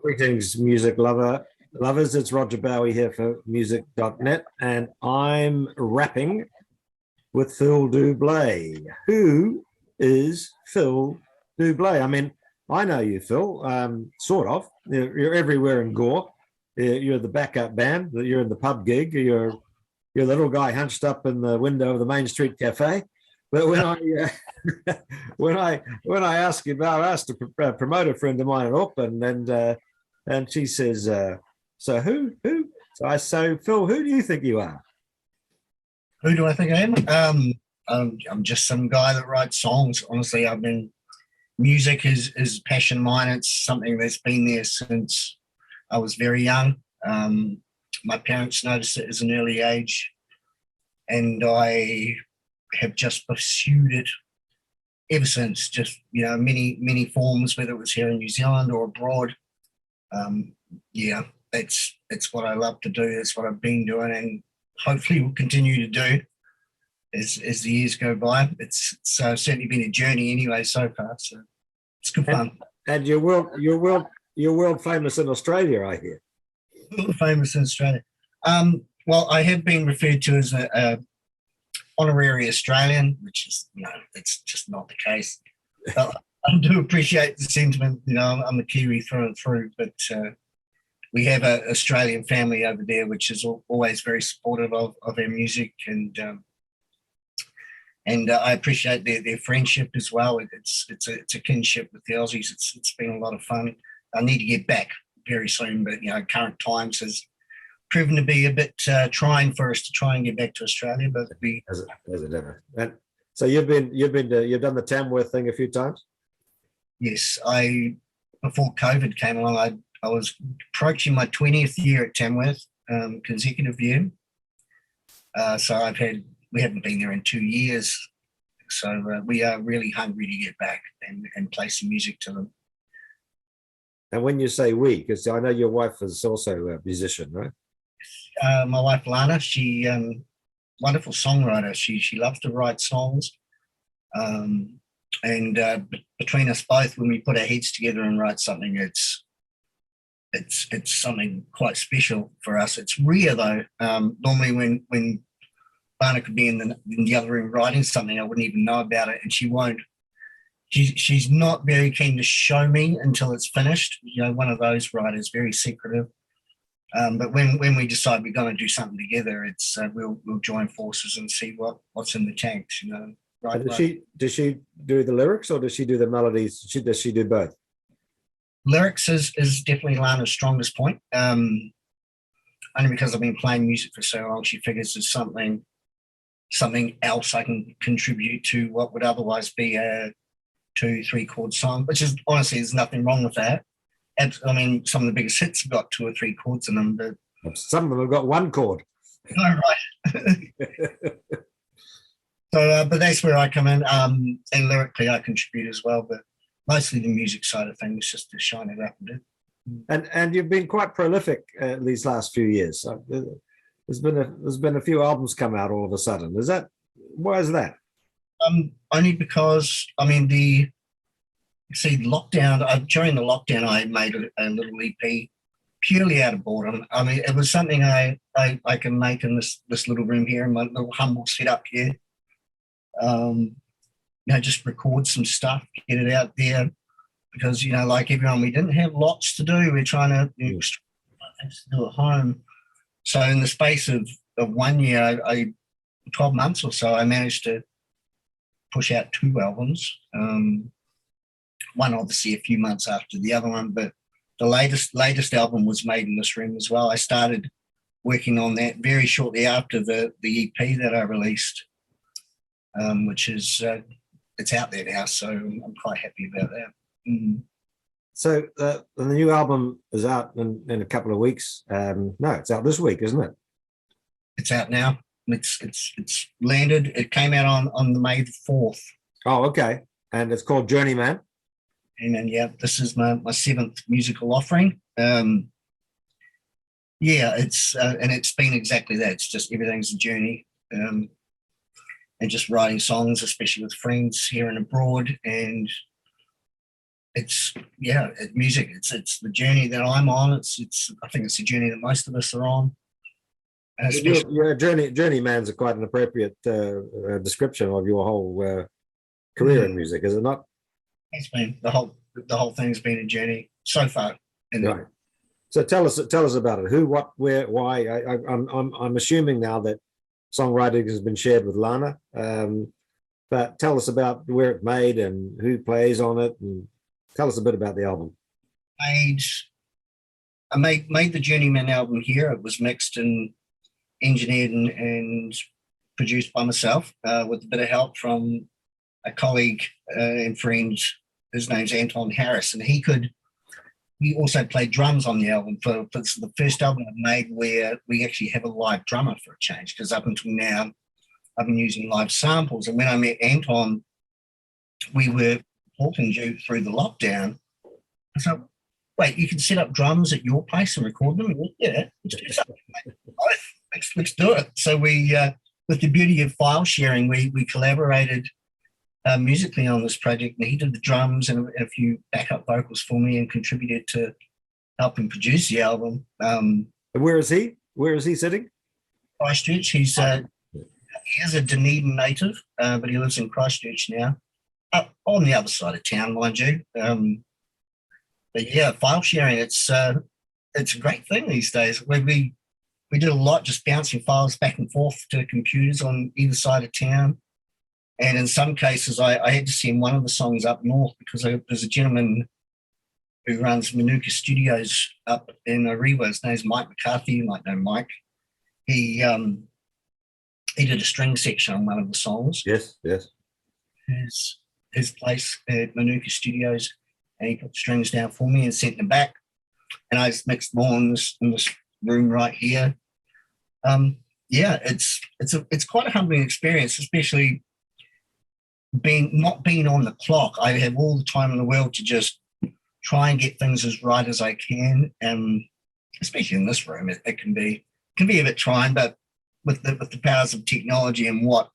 Greetings, music lovers. It's Roger Bowie here for music.net, and I'm rapping with Phil Doublet. Who is Phil Doublet? I mean, I know you, Phil, sort of. You're everywhere in Gore. You're the backup band. You're in the pub gig. You're the little guy hunched up in the window of the Main Street Cafe. But when I when I asked you about, I asked a promoter friend of mine in Auckland, and she says, "So who?" So Phil, who do you think you are? Who do I think I am? I'm just some guy that writes songs. Honestly, music is passion of mine. It's something that's been there since I was very young. My parents noticed it at an early age, and I have just pursued it ever since. Just many forms, whether it was here in New Zealand or abroad. Yeah, it's what I love to do. It's what I've been doing, and hopefully will continue to do as the years go by. It's certainly been a journey anyway so far. So it's good fun. And you're world famous in Australia, I hear. World famous in Australia. Well, I have been referred to as a honorary Australian, which is it's just not the case. But I do appreciate the sentiment. I'm a Kiwi through and through, but we have an Australian family over there, which is always very supportive of our music, and I appreciate their friendship as well. It's a kinship with the Aussies. It's been a lot of fun. I need to get back very soon, but current times has proven to be a bit trying for us to try and get back to Australia. But as it ever. And so you've done the Tamworth thing a few times. Yes, before COVID came along, I was approaching my 20th year at Tamworth, consecutive year. So we haven't been there in 2 years. So we are really hungry to get back and play some music to them. And when you say we, because I know your wife is also a musician, right? My wife Lana, she wonderful songwriter. She loves to write songs, and between us both, when we put our heads together and write something, it's something quite special for us. It's rare though. Normally, when Lana could be in the other room writing something, I wouldn't even know about it, and she won't. She's not very keen to show me until it's finished. One of those writers, very secretive. But when we decide we're going to do something together, it's we'll join forces and see what's in the tanks. Right. Does she do the lyrics or does she do the melodies? Does she do both? Lyrics is definitely Lana's strongest point. Only because I've been playing music for so long, she figures there's something else I can contribute to what would otherwise be a 2-3 chord song, which is honestly there's nothing wrong with that. I mean, some of the biggest hits have got 2 or 3 chords in them, but some of them have got 1 chord. Oh, right. So, but that's where I come in, and lyrically I contribute as well, but mostly the music side of things, just to shine it up a bit. And you've been quite prolific these last few years. There's been a few albums come out all of a sudden. Why is that? Only because lockdown. During the lockdown, I made a little EP purely out of boredom. I mean, it was something I can make in this little room here, in my little humble setup here. Just record some stuff, get it out there, because like everyone, we didn't have lots to do. We're trying to things to do at home. So in the space of 1 year, 12 months or so, I managed to push out 2 albums. One obviously a few months after the other one, but the latest album was made in this room as well. I started working on that very shortly after the EP that I released, which is it's out there now, so I'm quite happy about that. Mm. So the new album is out in a couple of weeks. No, it's out this week, isn't it? It's out now. It's landed. It came out on the May the 4th. Oh, okay. And it's called Journeyman. And then this is my 7th musical offering. It's been exactly that. It's just everything's a journey, and just writing songs, especially with friends here and abroad, and music. It's the journey that I'm on. I think it's the journey that most of us are on. Your journeyman's quite an appropriate description of your whole career in music, is it not? It's been the whole thing's been a journey so far. Right. So tell us about it. Who, what, where, why? I'm assuming now that songwriting has been shared with Lana, but tell us about where it made and who plays on it, and tell us a bit about the album. I made the Journeyman album here. It was mixed and engineered and produced by myself with a bit of help from a colleague and friend. His name's Anton Harris, and he also played drums on the album. For the first album I made where we actually have a live drummer for a change, because up until now I've been using live samples. And when I met Anton, we were talking through the lockdown. So, wait, you can set up drums at your place and record them? Yeah, let's do something. Let's do it. So we, with the beauty of file sharing, we collaborated musically on this project, and he did the drums and a few backup vocals for me and contributed to helping produce the album. Where is he? Where is he sitting? Christchurch. He is a Dunedin native, but he lives in Christchurch now, up on the other side of town, mind you. But yeah, file sharing, it's a great thing these days. We did a lot just bouncing files back and forth to computers on either side of town. And in some cases, I had to send one of the songs up north because there's a gentleman who runs Manuka Studios up in Orewa. His name's Mike McCarthy. You might know Mike. He did a string section on one of the songs. Yes. His place at Manuka Studios, and he put the strings down for me and sent them back. And I just mixed them all in this room right here. It's quite a humbling experience, especially not being on the clock. I have all the time in the world to just try and get things as right as I can, and especially in this room, it can be a bit trying. But with the powers of technology and what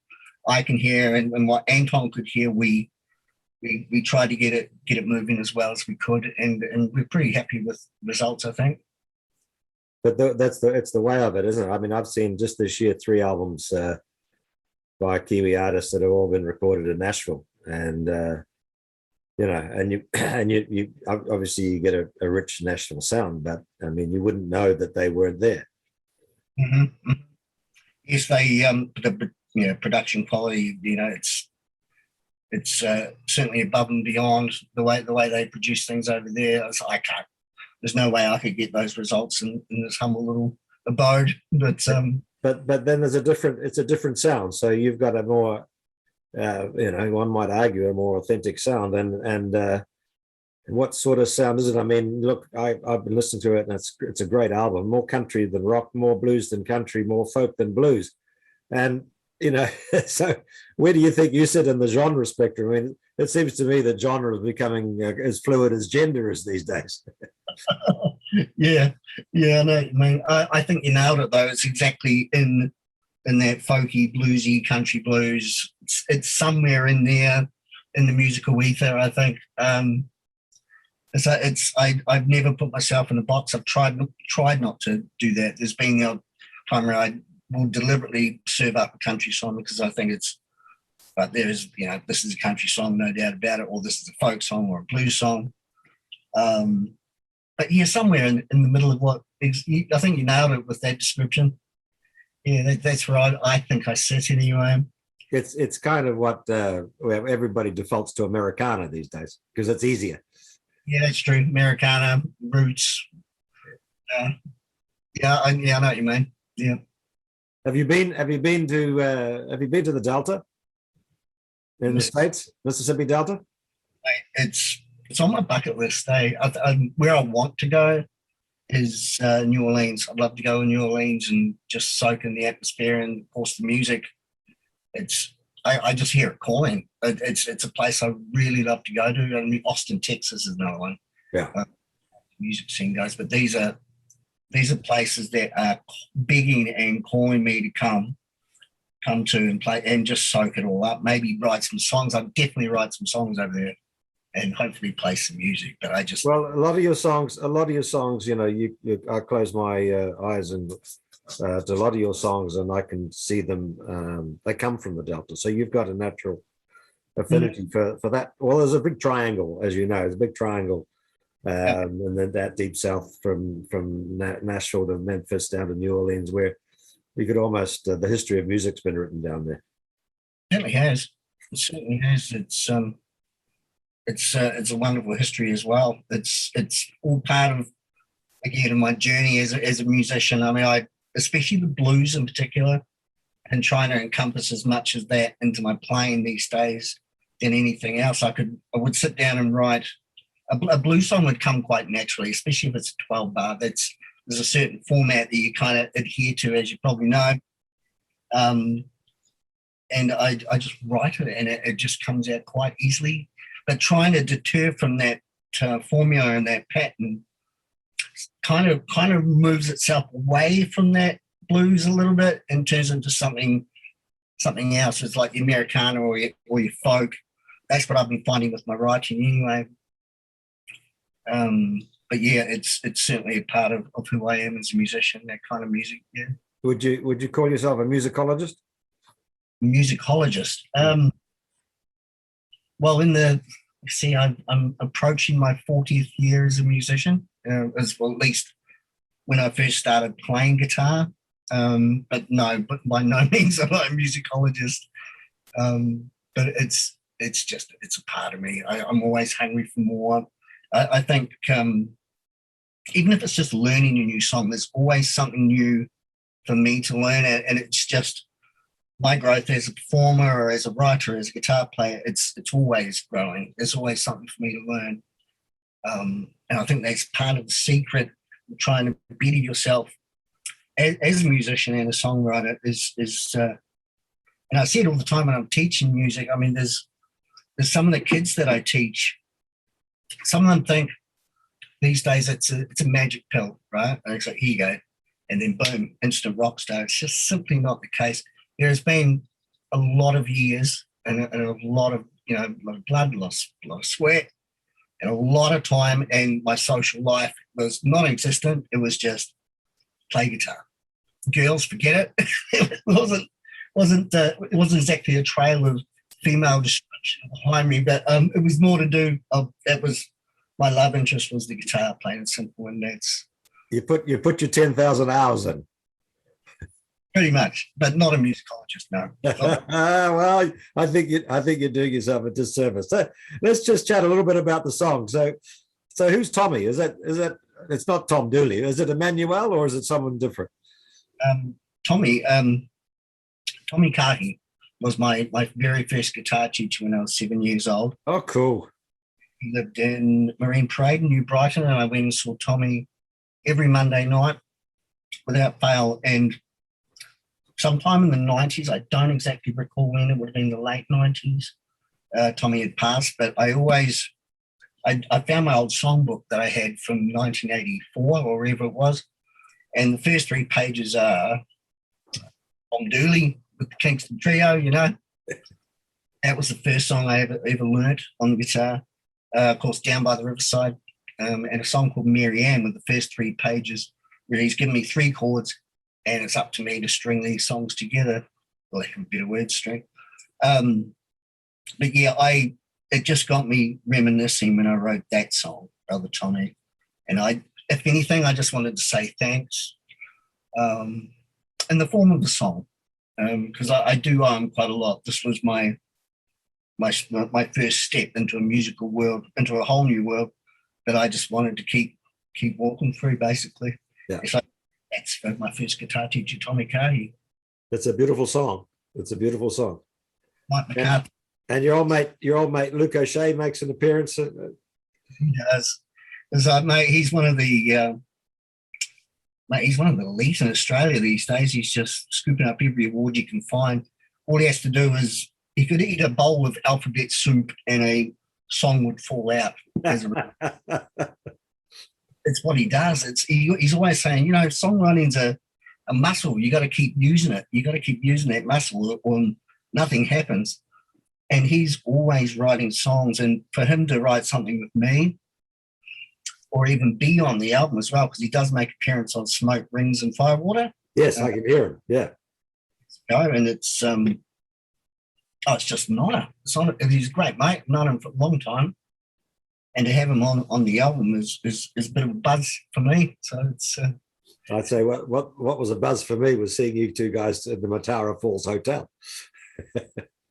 I can hear and what Anton could hear, we tried to get it moving as well as we could, and we're pretty happy with the results, I think. But it's the way of it, isn't it? I mean, I've seen just this year 3 albums by Kiwi artists that have all been recorded in Nashville, and you obviously you get a rich national sound, but I mean, you wouldn't know that they weren't there. Mm-hmm. Yes, the production quality, it's certainly above and beyond the way they produce things over there. There's no way I could get those results in this humble little abode. But then it's a different sound. So you've got a more, one might argue a more authentic sound. And what sort of sound is it? I mean, look, I've been listening to it, and it's a great album. More country than rock, more blues than country, more folk than blues. And so where do you think you sit in the genre spectrum? I mean, it seems to me that genre is becoming as fluid as gender is these days. Yeah, no, I mean, I think you nailed it though. It's exactly in that folky, bluesy, country blues. It's somewhere in there in the musical ether, I think. I've never put myself in a box. I've tried not to do that. There's been the odd time where I will deliberately serve up a country song because I think but this is a country song, no doubt about it, or this is a folk song or a blues song. But yeah, somewhere in the middle of I think you nailed it with that description. Yeah, that's where I think I sit anyway. It's kind of what where everybody defaults to Americana these days because it's easier. Yeah, that's true. Americana, roots. I know what you mean. Yeah. Have you been to the Delta in the States, Mississippi Delta? It's on my bucket list. Where I want to go is New Orleans. I'd love to go in New Orleans and just soak in the atmosphere and of course the music. I just hear it calling. It's a place I really love to go to. I mean, Austin, Texas is another one. Yeah, music scene goes, but these are places that are begging and calling me to come to and play and just soak it all up. Maybe write some songs. I'd definitely write some songs over there. and hopefully play some music. But I just Well, a lot of your songs, you know, I close my eyes and to a lot of your songs, and I can see them. They come from the Delta, so you've got a natural affinity for that. Well, there's a big triangle, as you know, there's a big triangle, and then that deep south from Nashville to Memphis down to New Orleans, where you could almost the history of music's been written down there. It certainly has. It certainly has. It's a wonderful history as well. It's all part of, again, my journey as a musician. I mean, especially the blues in particular, and trying to encompass as much of that into my playing these days than anything else. I would sit down and write a blues song would come quite naturally, especially if it's a 12-bar. There's a certain format that you kind of adhere to, as you probably know. And I just write it, and it just comes out quite easily. But trying to deter from that formula and that pattern kind of moves itself away from that blues a little bit and turns into something else. It's like the Americana or your folk. That's what I've been finding with my writing anyway. But yeah, it's certainly a part of who I am as a musician, that kind of music. Yeah. Would you call yourself a musicologist? Musicologist. Well, I'm approaching my 40th year as a musician, as well, at least when I first started playing guitar. But by no means am I a musicologist. But it's a part of me. I'm always hungry for more. I think even if it's just learning a new song, there's always something new for me to learn, and it's just my growth as a performer or as a writer, as a guitar player. It's always growing. There's always something for me to learn, and I think that's part of the secret of trying to better yourself as a musician and a songwriter. And I see it all the time when I'm teaching music. I mean, there's some of the kids that I teach. Some of them think these days it's a magic pill, right? And it's like, here you go, and then boom, instant rock star. It's just simply not the case. There has been a lot of years and a lot of blood loss, a lot of sweat, and a lot of time. And my social life was non-existent. It was just play guitar. Girls, forget it. It wasn't exactly a trail of female destruction behind me, but it was more to do. That was my love interest, was the guitar, plain and simple, and that's you put your 10,000 hours in. Pretty much, but not a musicologist, no. Well, I think you're doing yourself a disservice. So let's just chat a little bit about the song. So who's Tommy? Is that it's not Tom Dooley? Is it Emmanuel or is it someone different? Tommy Carty was my very first guitar teacher when I was 7 years old. Oh, cool. He lived in Marine Parade in New Brighton, and I went and saw Tommy every Monday night without fail. And sometime in the 90s, I don't exactly recall when, it would have been the late 90s, Tommy had passed, but I found my old songbook that I had from 1984 or wherever it was, and the first 3 pages are Tom Dooley with the Kingston Trio, That was the first song I ever learnt on the guitar. Of course, Down by the Riverside, and a song called Mary Ann with the first 3 pages, where he's given me 3 chords, and it's up to me to string these songs together. Well, a bit of word string. But yeah, it just got me reminiscing when I wrote that song, Brother Tommy. And if anything, I just wanted to say thanks in the form of the song, because I do owe him quite a lot. This was my first step into a musical world, into a whole new world that I just wanted to keep walking through, basically. Yeah. It's like, that's my first guitar teacher, Tommy Carty. It's a beautiful song. It's a beautiful song. Mike McCarthy. And your old mate Luke O'Shea makes an appearance. He does. Mate, he's one of the elite in Australia these days. He's just scooping up every award you can find. All he has to do is, he could eat a bowl of alphabet soup and a song would fall out. It's what he does. He's always saying, songwriting's a muscle. You got to keep using it. You got to keep using that muscle, or nothing happens. and he's always writing songs. And for him to write something with me, or even be on the album as well, because he does make appearance on Smoke, Rings, and Firewater. Yes, I can hear him. Yeah. And it's it's just an honour. It's honor. He's a great mate. I've known him for a long time, and to have him on the album is a bit of a buzz for me. So it's. I'd say what was a buzz for me was seeing you two guys at the Matara Falls Hotel.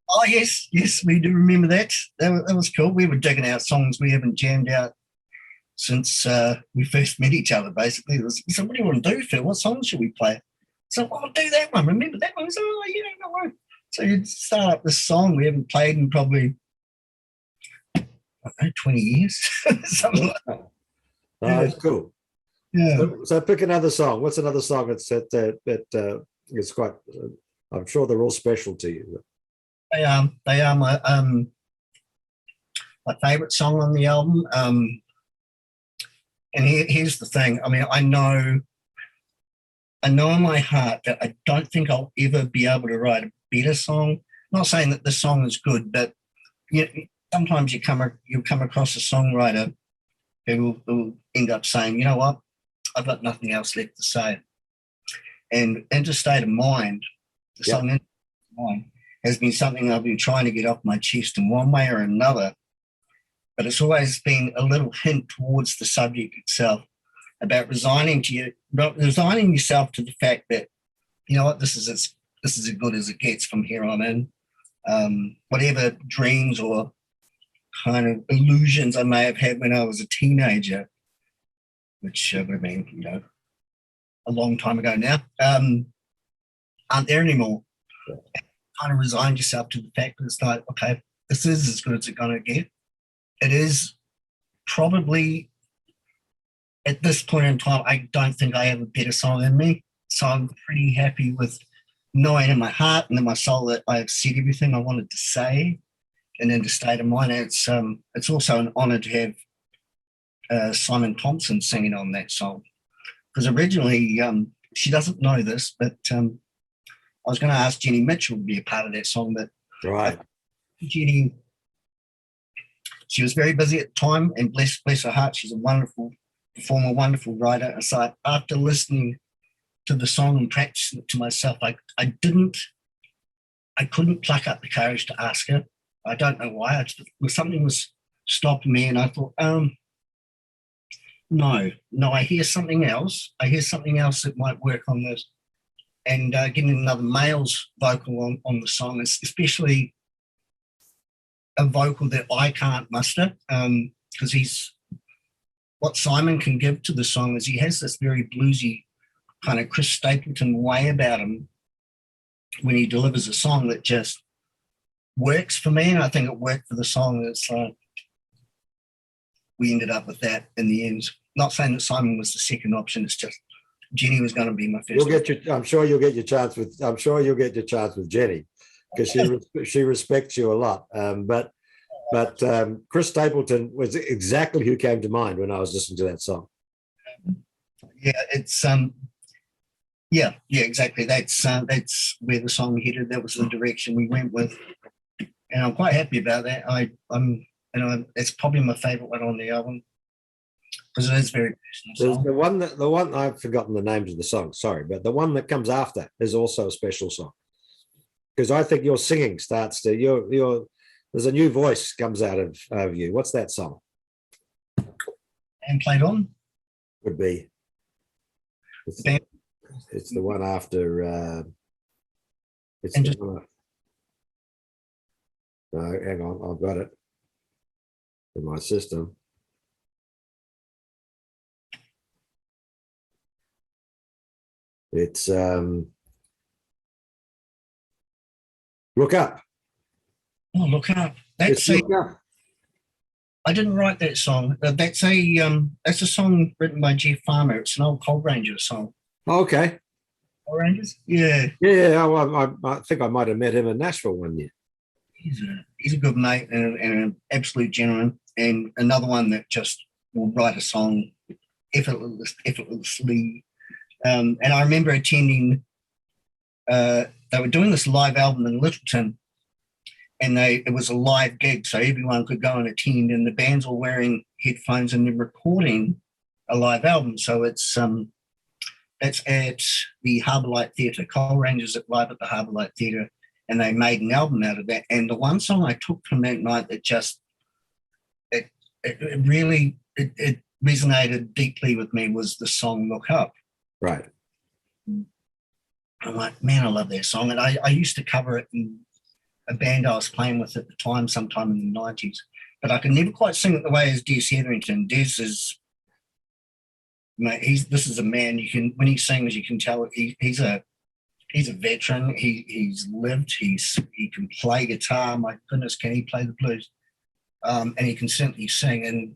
Oh yes, we do remember that. That was cool. We were digging out songs we haven't jammed out since we first met each other. Basically, we said, "What do you want to do, Phil? What songs should we play?" So I'll do that one. Remember that one? So no worries. So you'd start up this song we haven't played in probably, I don't know, 20 years, something like that. Oh, that's cool. Yeah. So pick another song. What's another song that is quite? I'm sure they're all special to you. They are my favourite song on the album. And here's the thing. I mean, I know in my heart that I don't think I'll ever be able to write a better song. I'm not saying that the song is good, but sometimes you'll come across a songwriter who will end up saying, you know what, I've got nothing else left to say. And Interstate of Mind, the song Interstate of Mind, has been something I've been trying to get off my chest in one way or another, but it's always been a little hint towards the subject itself about resigning yourself to the fact that, you know what, this is as good as it gets from here on in. Whatever dreams or kind of illusions I may have had when I was a teenager, which would have been, a long time ago now, aren't there anymore. Kind of resign yourself to the fact that it's like, okay, this is as good as it's going to get. It is probably, at this point in time, I don't think I have a better song in me. So I'm pretty happy with knowing in my heart and in my soul that I have said everything I wanted to say and in the state of mind. It's also an honour to have Simon Thompson singing on that song. Because originally, she doesn't know this, but I was going to ask Jenny Mitchell to be a part of that song, but right. Jenny, she was very busy at the time, and bless her heart, she's a wonderful performer, wonderful writer. And so after listening to the song and practicing it to myself, I couldn't pluck up the courage to ask her. I don't know why. Something was stopping me, and I thought, no, I hear something else. I hear something else that might work on this. And getting another male's vocal on the song, especially a vocal that I can't muster, because what Simon can give to the song is he has this very bluesy kind of Chris Stapleton way about him when he delivers a song that just works for me, and I think it worked for the song. It's like we ended up with that in the end. Not saying that Simon was the second option. It's just Jenny was going to be my first. I'm sure you'll get your chance with Jenny, because she respects you a lot. But Chris Stapleton was exactly who came to mind when I was listening to that song. Yeah, it's yeah, exactly. That's where the song headed. That was the direction we went with, and I'm quite happy about that. It's probably my favourite one on the album because it is very personal. The one I've forgotten the names of the songs. Sorry, but the one that comes after is also a special song, because I think your singing starts to there's a new voice comes out of you. What's that song? And Played On would be. It's the one after. No, hang on, I've got it in my system. It's Look Up. Oh, Look Up. Look Up. I didn't write that song. That's a song written by Jeff Farmer. It's an old Cold Ranger song. Okay. Cold Rangers? Yeah. Yeah, I think I might have met him in Nashville one year. He's a good mate and an absolute gentleman, and another one that just will write a song effortlessly. And I remember attending, they were doing this live album in Littleton, and it was a live gig, so everyone could go and attend, and the band's all wearing headphones and they're recording a live album. So it's at the Harbour Light Theatre. Coal Rangers at live at the Harbour Light Theatre, and they made an album out of that. And the one song I took from that night that just it really resonated deeply with me was the song "Look Up." Right. I'm like, man, I love that song, and I used to cover it in a band I was playing with at the time, sometime in the 90s. But I could never quite sing it the way as Des Hetherington. Des is, this is a man you can, when he sings, you can tell he's a veteran. He's lived. He can play guitar. My goodness, can he play the blues? And he can simply sing. And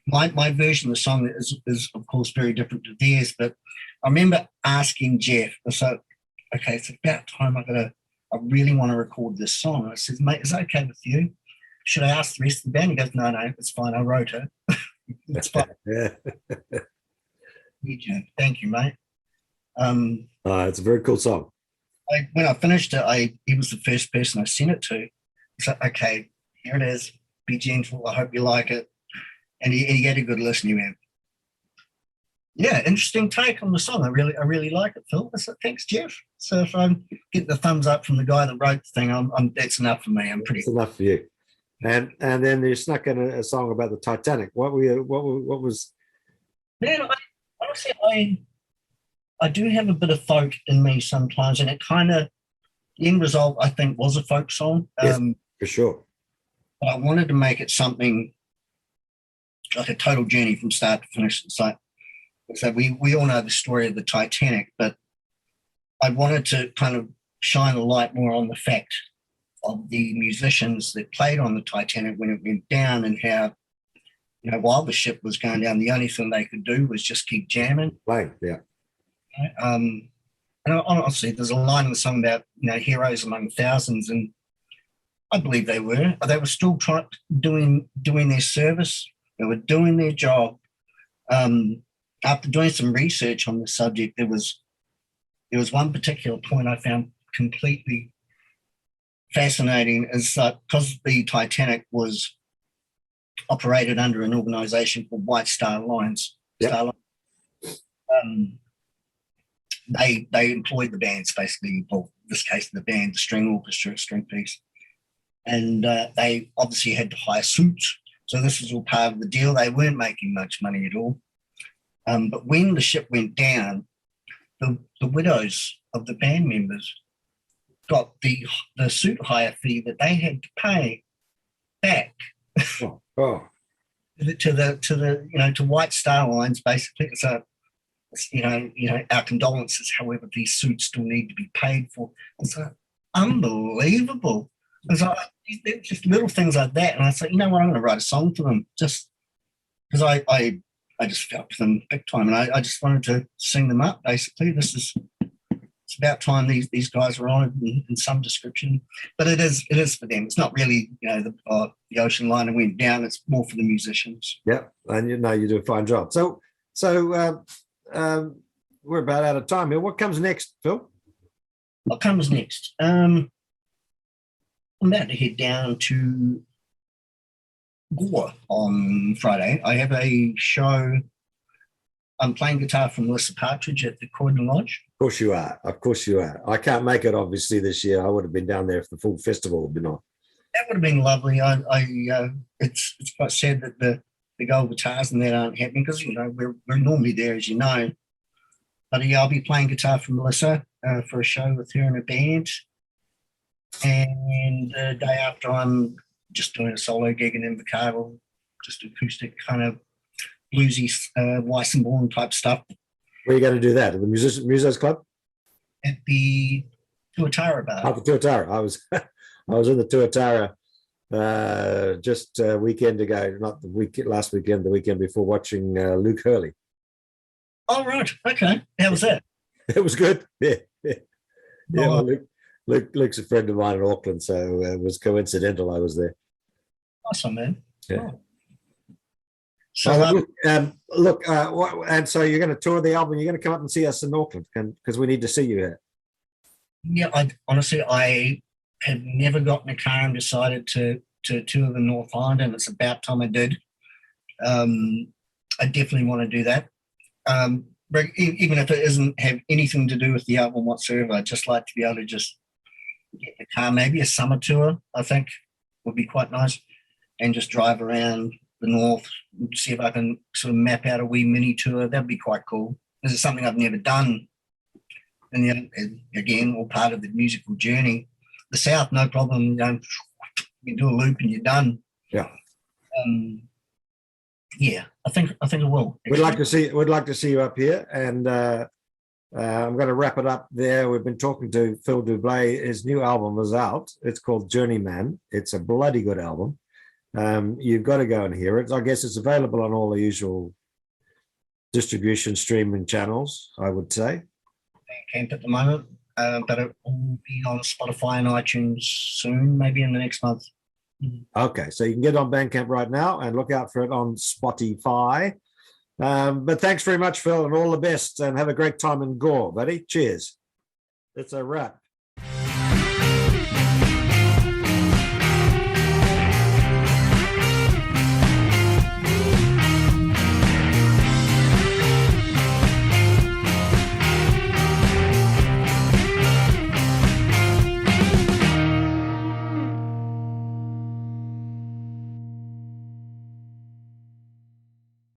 my version of the song is of course very different to theirs. But I remember asking Jeff, so okay, it's about time I really want to record this song. I said, mate, is that okay with you? Should I ask the rest of the band? He goes, no, it's fine. I wrote it. It's fine. Yeah. Thank you, mate. It's a very cool song. When I finished it, he was the first person I sent it to. So, okay, here it is. Be gentle. I hope you like it. And he had a good listen. He went, yeah, interesting take on the song. I really like it, Phil. I said, thanks, Jeff. So if I get the thumbs up from the guy that wrote the thing, that's enough for me. It's enough for you. And then you snuck in a song about the Titanic. What was? Man, honestly, I do have a bit of folk in me sometimes, and it kind of, the end result I think was a folk song. Yes, for sure. But I wanted to make it something like a total journey from start to finish. It's like, so we all know the story of the Titanic, but I wanted to kind of shine a light more on the fact of the musicians that played on the Titanic when it went down, and how, while the ship was going down, the only thing they could do was just keep jamming. Right, yeah. And honestly, there's a line in the song about, heroes among thousands, and I believe they were. They were still doing their service. They were doing their job. After doing some research on the subject, there was one particular point I found completely fascinating, is that because the Titanic was operated under an organisation called White Star Lines, yep. They employed the bands, basically, well, in this case the band, the string orchestra, string piece, and they obviously had to hire suits. So this was all part of the deal. They weren't making much money at all. But when the ship went down, the widows of the band members got the suit hire fee that they had to pay back to White Star Lines, basically. So, our condolences. However, these suits still need to be paid for. It's unbelievable. It's like, just little things like that. And I said, I'm going to write a song for them, just because I just felt for them big time, and I just wanted to sing them up. Basically, it's about time these guys were on in some description, but it is for them. It's not really the ocean liner went down. It's more for the musicians. Yeah, and you do a fine job. So we're about out of time here. What comes next, Phil? What comes next? I'm about to head down to Gore on Friday. I have a show. I'm playing guitar for Melissa Partridge at the Croydon Lodge. Of course you are. I can't make it, obviously, this year. I would have been down there if the full festival had been on. That would have been lovely. It's quite sad that the gold guitars and that aren't happening, because we're normally there, as you know. But I'll be playing guitar for Melissa for a show with her and a band. And the day after, I'm just doing a solo gig in Invercargill, just acoustic kind of bluesy, Weissenborn type stuff. Where are you going to do that? At the Musos Club? At the Tuatara Bar. Oh, the Tuatara. I was in the Tuatara just a weekend ago, not last weekend, the weekend before, watching Luke Hurley. Oh, right. Okay. How was that? It was good. Yeah. Well, Luke's a friend of mine in Auckland, so it was coincidental I was there. Awesome, man. Yeah. Oh. So, and so you're going to tour the album. You're going to come up and see us in Auckland, because we need to see you here. Yeah, I have never gotten a car and decided to tour the North Island, and it's about time I did. I definitely want to do that. But even if it doesn't have anything to do with the album whatsoever, I'd just like to be able to just get the car, maybe a summer tour, I think would be quite nice, and just drive around the north, see if I can sort of map out a wee mini tour. That'd be quite cool. This is something I've never done. And again, all part of the musical journey. The South, no problem. You do a loop and you're done. Yeah. Yeah, I think I will. We'd like to see you up here, and I'm going to wrap it up there. We've been talking to Phil Doublet. His new album is out. It's called Journeyman. It's a bloody good album. You've got to go and hear it. I guess it's available on all the usual distribution streaming channels, I would say. Camp at the moment, but it will be on Spotify and iTunes soon, maybe in the next month. Okay, so you can get on Bandcamp right now and look out for it on Spotify. But thanks very much, Phil, and all the best, and have a great time in Gore, buddy. Cheers. It's a wrap.